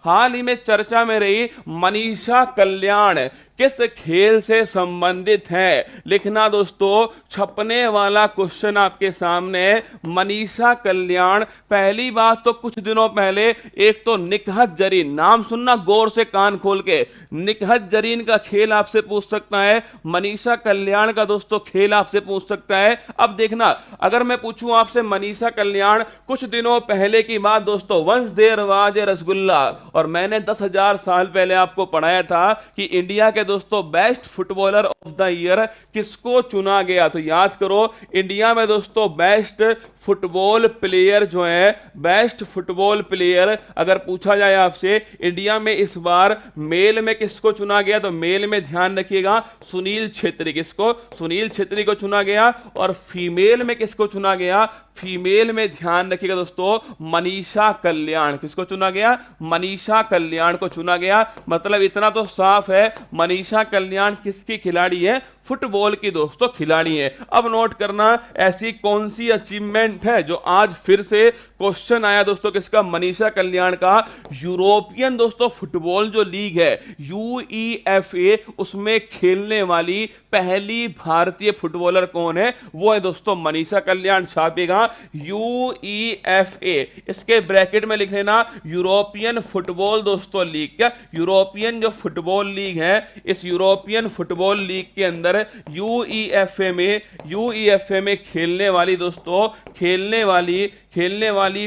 हाल ही में चर्चा में रही मनीषा कल्याण किस खेल से संबंधित है? लिखना दोस्तों, छपने वाला क्वेश्चन आपके सामने। मनीषा कल्याण, पहली बात तो कुछ दिनों पहले एक तो निकहत जरीन, नाम सुनना गौर से कान खोल के, निकहत जरीन का खेल आपसे पूछ सकता है, मनीषा कल्याण का दोस्तों खेल आपसे पूछ सकता है। अब देखना, अगर मैं पूछूं आपसे मनीषा कल्याण कुछ दिनों पहले की बात दोस्तों, once there was a rasgulla, और मैंने 10,000 साल पहले आपको पढ़ाया था कि इंडिया के दोस्तों best footballer of the year किसको चुना गया। तो याद करो, इंडिया में दोस्तों बेस्ट फुटबॉल प्लेयर जो है, बेस्ट फुटबॉल प्लेयर अगर पूछा जाए आपसे इंडिया में इस बार मेल में किसको चुना गया, तो मेल में ध्यान रखिएगा सुनील छेत्री, किसको, सुनील छेत्री को चुना गया। और फीमेल में किसको चुना गया, फीमेल में ध्यान रखिएगा दोस्तों मनीषा कल्याण, किसको चुना गया, मनीषा कल्याण को चुना गया। मतलब इतना तो साफ है, मनीषा कल्याण किसकी खिलाड़ी है, फुटबॉल की दोस्तों खिलाड़ी है। अब नोट करना, ऐसी कौन सी अचीवमेंट है जो आज फिर से क्वेश्चन आया दोस्तों किसका, मनीषा कल्याण का। यूरोपियन दोस्तों फुटबॉल जो लीग है यूईएफए, उसमें खेलने वाली पहली भारतीय फुटबॉलर कौन है, वो है दोस्तों मनीषा कल्याण। छापेगा यूईएफए, इसके ब्रैकेट में लिख लेना यूरोपियन फुटबॉल दोस्तों लीग। क्या, यूरोपियन जो फुटबॉल लीग है, इस यूरोपियन फुटबॉल लीग के अंदर यूईएफए में खेलने वाली दोस्तों, खेलने वाली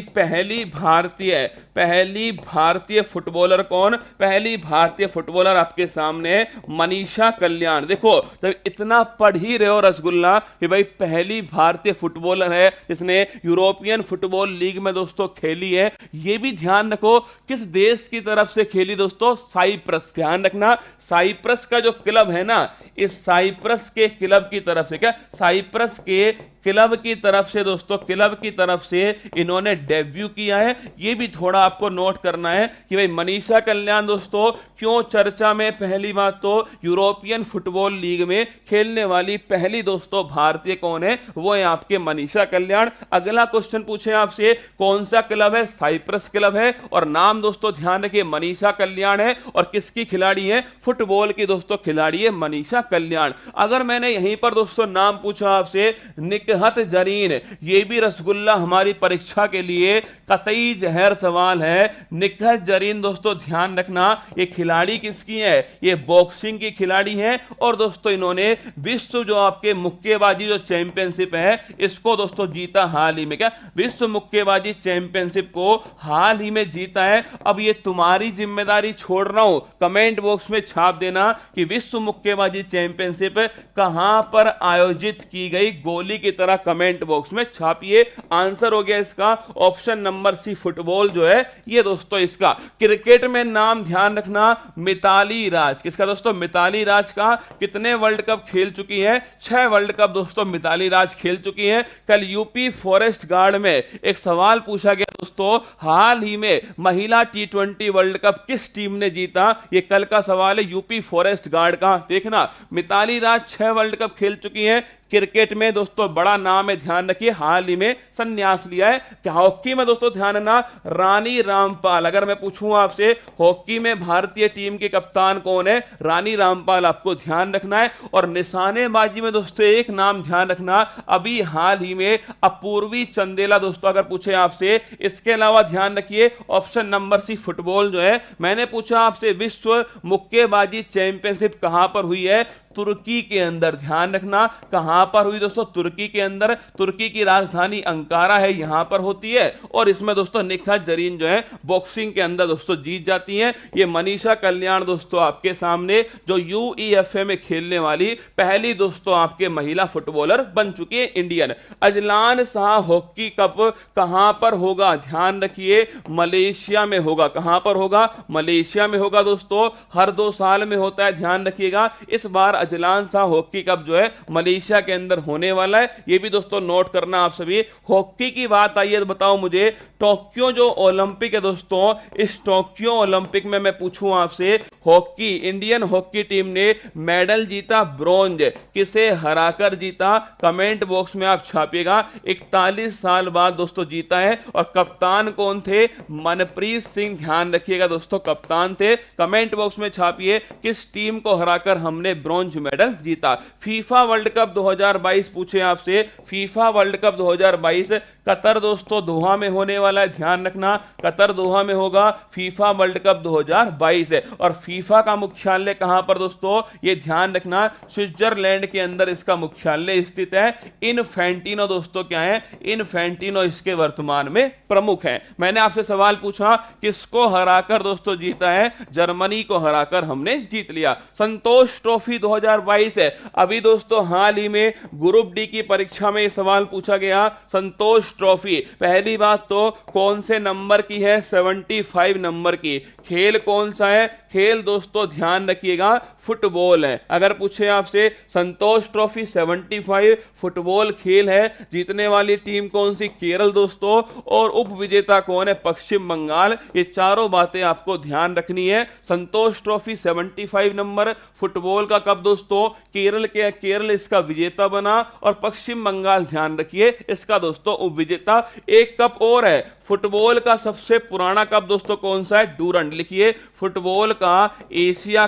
पहली भारतीय फुटबॉलर कौन, पहली भारतीय फुटबॉलर आपके सामने मनीषा कल्याण। देखो, जब इतना पढ़ ही रहे हो रसगुल्ला कि भाई पहली भारतीय फुटबॉलर है जिसने यूरोपियन फुटबॉल लीग में दोस्तों खेली है, ये भी ध्यान रखो किस देश की तरफ से खेली दोस्तों, साइप्रस। ध्यान रखना, साइप्रस का जो क्लब है ना, इस साइप्रस के क्लब की तरफ से, क्या, साइप्रस के क्लब की तरफ से दोस्तों, क्लब की तरफ से इन्होंने डेब्यू किया है। यह भी थोड़ा आपको नोट करना है कि भाई मनीषा कल्याण दोस्तों क्यों चर्चा में। पहली बात तो यूरोपियन फुटबॉल लीग में खेलने वाली पहली दोस्तों भारतीय कौन है, वो है आपके मनीषा कल्याण। अगला क्वेश्चन पूछे आपसे, कौन सा क्लब है, साइप्रस क्लब है, और नाम दोस्तों ध्यान रखिए मनीषा कल्याण है, और किसकी खिलाड़ी है, फुटबॉल की दोस्तों खिलाड़ी है मनीषा कल्याण। अगर मैंने यहीं पर दोस्तों नाम पूछा आपसे निकहत जरीन, ये भी रसगुल्ला हमारी परीक्षा के लिए कतई जहर सवाल है। निकहत जरीन दोस्तों ध्यान रखना, ये खिलाड़ी किसकी है, ये बॉक्सिंग की खिलाड़ी है, और दोस्तों इन्होंने विश्व जो आपके मुक्केबाजी जो चैंपियनशिप है, इसको दोस्तों जीता हाल ही में। क्या, विश्व मुक्केबाजी चैंपियनशिप को हाल ही में जीता है। अब ये तुम्हारी जिम्मेदारी छोड़ रहा हूं, कमेंट बॉक्स में छाप देना कि विश्व मुक्केबाजी चैंपियनशिप कहां पर आयोजित की गई, गोली की तरह कमेंट बॉक्स में छापिए। आंसर हो गया इसका ऑप्शन नंबर सी, फुटबॉल जो है ये दोस्तों इसका। क्रिकेट में नाम ध्यान रखना, मिताली राज, किसका दोस्तों, मिताली राज का। कितने वर्ल्ड कप खेल चुकी है, 6 वर्ल्ड कप दोस्तों मिताली राज खेल चुकी है। कल यूपी फॉरेस्ट गार्ड में एक सवाल पूछा गया दोस्तों, हाल ही में महिला T20 वर्ल्ड कप किस टीम ने जीता, ये कल का सवाल है यूपी फॉरेस्ट गार्ड का। देखना, मिताली राज 6 वर्ल्ड कप खेल चुकी है। क्रिकेट में दोस्तों बड़ा नाम है, ध्यान रखिए, हाल ही में संन्यास लिया है। क्या हॉकी में दोस्तों ध्यान रखना, रानी रामपाल। अगर मैं पूछूं आपसे हॉकी में भारतीय टीम के कप्तान कौन है, रानी रामपाल, आपको ध्यान रखना है। और निशानेबाजी में दोस्तों एक नाम ध्यान रखना, अभी हाल ही में अपूर्वी चंदेला दोस्तों अगर पूछे आपसे। इसके अलावा ध्यान रखिए ऑप्शन नंबर सी, फुटबॉल जो है। मैंने पूछा आपसे विश्व मुक्केबाजी चैंपियनशिप कहां पर हुई है, तुर्की के अंदर। ध्यान रखना कहां पर हुई दोस्तों, तुर्की के अंदर। तुर्की की राजधानी अंकारा है, यहां पर होती है। और इसमें दोस्तों निकहत जरीन जो है बॉक्सिंग के अंदर दोस्तों जीत जाती है। ये मनीषा कल्याण दोस्तों आपके सामने, जो यूईएफए में खेलने वाली पहली दोस्तों आपके महिला फुटबॉलर बन चुकी है Indian. Azlan Shah hockey cup कहां पर होगा, ध्यान रखिए मलेशिया में होगा। कहां पर होगा, मलेशिया में होगा दोस्तों। हर 2 साल में होता है, ध्यान रखिएगा। इस बार अजलान शाह हॉकी कप जो है मलेशिया के अंदर होने वाला है, ये भी दोस्तों नोट करना आप सभी। हॉकी की बात आई है तो बताओ मुझे, टोक्यो जो ओलंपिक है दोस्तों, इस टोक्यो ओलंपिक में मैं पूछूं आपसे हॉकी, इंडियन हॉकी टीम ने मेडल जीता ब्रॉन्ज, किसे हराकर जीता, कमेंट बॉक्स में आप छापिएगा। 41 साल बाद दोस्तों जीता है। और कप्तान कौन थे? मनप्रीत सिंह, ध्यान रखिएगा दोस्तों, कप्तान थे। कमेंट बॉक्स में छापिए किस टीम को हराकर हमने ब्रॉन्ज मेडल जीता। फीफा वर्ल्ड कप 2022 पूछे आपसे, फीफा वर्ल्ड कप 2022 कतर दोस्तों दोहा में होने वाला है, ध्यान रखना, कतर दोहा में होगा फीफा वर्ल्ड कप 2022 है। और फीफा का मुख्यालय कहां पर दोस्तों? ये ध्यान रखना, स्विट्जरलैंड के अंदर इसका मुख्यालय स्थित है। इनफैंटिनो दोस्तों क्या है? इनफैंटिनो इसके वर्तमान में प्रमुख हैं। मैंने आपसे सवाल पूछा किसको हराकर दोस्तों जीता है? जर्मनी को हराकर हमने जीत लिया। संतोष ट्रॉफी 2022 है। अभी दोस्तों हाल ही में ग्रुप डी की परीक्षा में यह सवाल पूछा गया, संतोष ट्रॉफी पहली बात तो कौन से नंबर की है? 75 नंबर की। खेल कौन सा है? खेल दोस्तों ध्यान रखिएगा फुटबॉल है। अगर पूछे आपसे संतोष ट्रॉफी 75 फुटबॉल खेल है, जीतने वाली टीम कौन सी? केरल दोस्तों। और उप विजेता कौन है? पश्चिम बंगाल। ये चारों बातें आपको ध्यान रखनी है। संतोष ट्रॉफी 75 नंबर फुटबॉल का कब दोस्तों? केरल इसका विजेता बना। और पश्चिम बंगाल ध्यान रखिए इसका दोस्तों उप विजेता। एक कप और है फुटबॉल का सबसे पुराना कप दोस्तों कौन सा है? डूरंड। लिखिए फुटबॉल का एशिया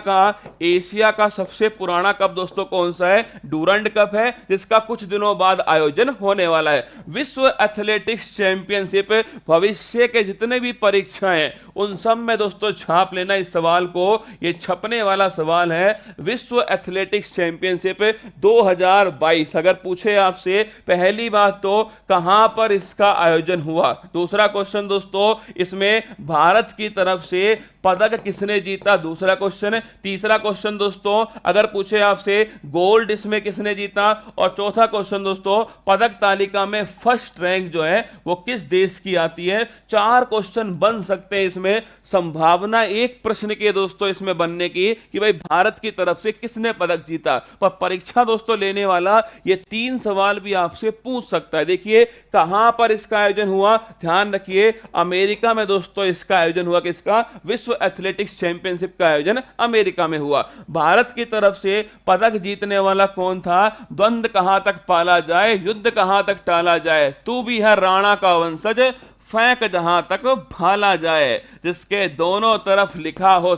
का सबसे पुराना कप दोस्तों कौन सा है? डूरंड कप है, जिसका कुछ दिनों बाद आयोजन होने वाला है। विश्व एथलेटिक्स चैंपियनशिप, भविष्य के जितने भी परीक्षाएं हैं उन सब में दोस्तों छाप लेना इस सवाल को, ये छपने वाला सवाल है। विश्व एथलेटिक्स चैंपियनशिप 2022 अगर पूछे आपसे, पहली बात तो कहां पर इसका आयोजन हुआ। दूसरा क्वेश्चन दोस्तों, इसमें भारत की तरफ से पदक किसने जीता? दूसरा क्वेश्चन। तीसरा क्वेश्चन दोस्तों, अगर पूछे आपसे गोल्ड इसमें किसने जीता? और चौथा क्वेश्चन दोस्तों, पदक तालिका में फर्स्ट रैंक जो है वो किस देश की आती है? 4 क्वेश्चन बन सकते हैं इसमें। संभावना एक प्रश्न के दोस्तों इसमें बनने की कि भाई भारत की तरफ से किसने पदक जीता। पर परीक्षा दोस्तों लेने वाला ये 3 सवाल भी आपसे पूछ सकता है। देखिए कहां पर इसका आयोजन हुआ, ध्यान रखिए अमेरिका में दोस्तों इसका आयोजन हुआ। किसका? विश्व एथलेटिक्स चैंपियनशिप का आयोजन अमेरिका में हुआ। भारत की तरफ से पदक जीतने वाला कौन था? द्वंद्व कहां तक पाला जाए, युद्ध कहां तक टाला जाए, तू भी है राणा का वंशज, फेंक जहां तक भाला जाए। जिसके दोनों तरफ लिखा हो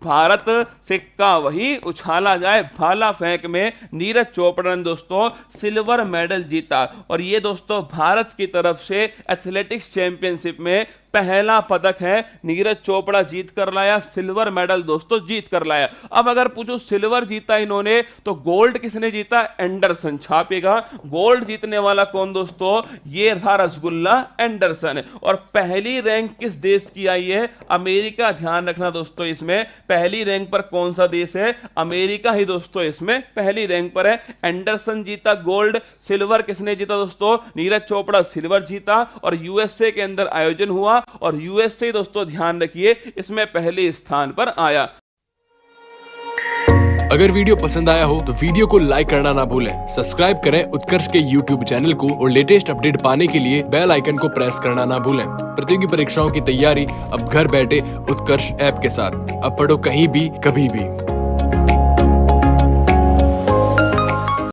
भारत, सिक्का वही उछाला जाए। भाला फेंक में नीरज चोपड़ा ने दोस्तों सिल्वर मेडल जीता। और ये दोस्तों भारत की तरफ से एथलेटिक्स चैंपियनशिप में पहला पदक है। नीरज चोपड़ा जीत कर लाया, सिल्वर मेडल दोस्तों जीत कर लाया। अब अगर पूछो सिल्वर जीता इन्होंने तो गोल्ड किसने जीता? एंडरसन। छापेगा गोल्ड जीतने वाला कौन दोस्तों? ये था रसगुल्ला एंडरसन। और पहली रैंक किस देश की आई है? अमेरिका। ध्यान रखना दोस्तों, इसमें पहली रैंक पर कौन सा देश है? अमेरिका ही दोस्तों इसमें पहली रैंक पर है। एंडरसन जीता गोल्ड। सिल्वर किसने जीता दोस्तों? नीरज चोपड़ा सिल्वर जीता। और यूएसए के अंदर आयोजन हुआ और यूएसए दोस्तों ध्यान रखिए इसमें पहले स्थान पर आया। अगर वीडियो पसंद आया हो तो वीडियो को लाइक करना ना भूलें, सब्सक्राइब करें उत्कर्ष के यूट्यूब चैनल को और लेटेस्ट अपडेट पाने के लिए बेल आइकन को प्रेस करना ना भूलें। प्रतियोगी परीक्षाओं की तैयारी अब घर बैठे उत्कर्ष ऐप के साथ। अब पढ़ो कहीं भी कभी भी।